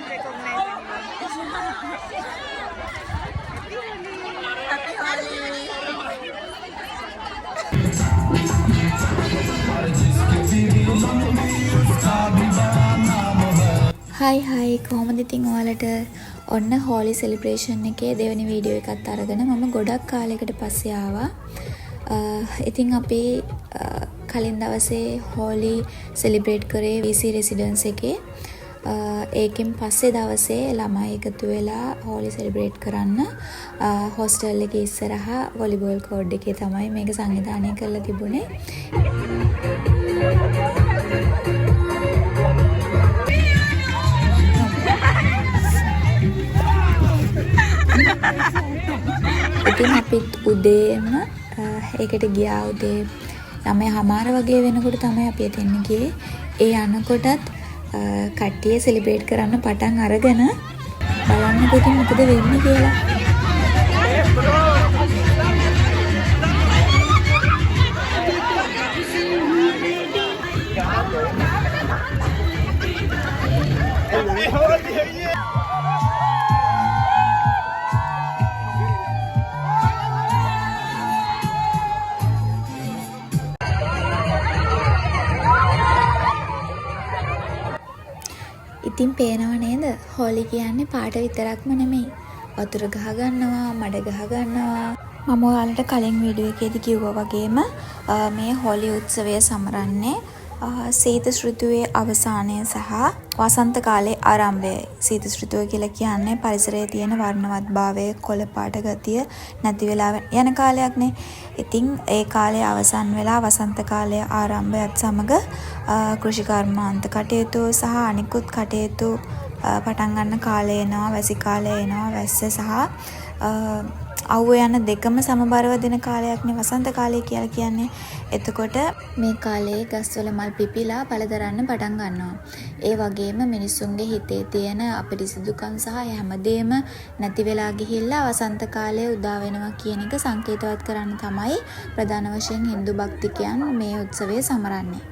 හයි කොහොමද ඉතින් ඔයාලට ඔන්න හෝලි සෙලිබ්‍රේෂන් එකේ දෙවෙනි වීඩියෝ එකත් අරගෙන මම ගොඩක් කාලයකට පස්සේ ආවා. ඉතින් අපි කලින් දවසේ හෝලි සෙලිබ්‍රේට් කරේ VC රෙසිඩන්ස් එකේ. ඒකෙන් පස්සේ දවසේ ළමයි එකතු වෙලා හෝලි සෙලිබ්‍රේට් කරන්න හොස්ටල් එකේ ඉස්සරහා වොලිබෝල් කෝඩ් එකේ තමයි මේක සංවිධානය කරලා තිබුණේ. ඉතින් අපිත් උදේම ඒකට ගියා. උදේ 9:00 වගේ වෙනකොට තමයි අපි එතන ගියේ. ඒ යනකොටත් කට්ටිය සෙලිබ්‍රේට් කරන්න පටන් අරගෙන බලන්නකො ඉතින් මොකද වෙන්නේ කියලා. ඉතින් පේනව නේද? හෝලි කියන්නේ පාට විතරක්ම නෙමෙයි. වතුර ගහ ගන්නවා, මඩ ගහ ගන්නවා. මම ඔයාලට කලින් වීඩියෝ එකේදී කිව්වා වගේම මේ හෝලි උත්සවය සමරන්නේ සීත ඍතුවේ අවසානය සහ වසන්ත කාලයේ ආරම්භය. සීත ඍතුව කියලා කියන්නේ පරිසරයේ තියෙන වර්ණවත්භාවය, කොළ පාට ගතිය නැති වෙලා යන කාලයක්නේ. ඉතින් ඒ කාලය අවසන් වෙලා වසන්ත කාලයේ ආරම්භයත් සමග කෘෂි කර්මාන්ත කටයුතු සහ අනිකුත් කටයුතු පටන් ගන්න කාලය එනවා. වැසි කාලය එනවා. වැස්ස සහ අවුව යන දෙකම සමබරව දෙන කාලයක්නේ වසන්ත කාලය කියලා කියන්නේ. එතකොට මේ කාලයේ ගස්වල මල් පිපිලා පළදරන්න පටන් ගන්නවා. ඒ වගේම මිනිස්සුන්ගේ හිතේ තියෙන අපිරිසිදුකම් සහ හැමදේම නැති වෙලා ගිහිල්ලා වසන්ත කාලය උදා වෙනවා කියන එක සංකේතවත් කරන්න තමයි ප්‍රධාන වශයෙන් Hindu භක්තිකයන් මේ උත්සවය සමරන්නේ.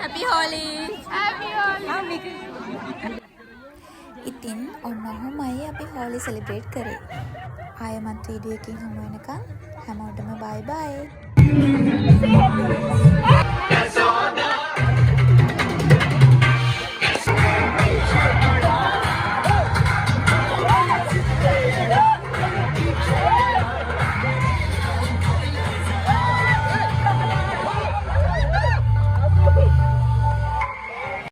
Happy Holi! Happy Holi! ඉතින් ඔන්න ඔහොමයි අපි හෝලි සෙලිබ්‍රේට් කරේ. ආයෙමත් වීඩියෝ එකකින් හමු වෙනකන් හැමෝටම බයි බයි.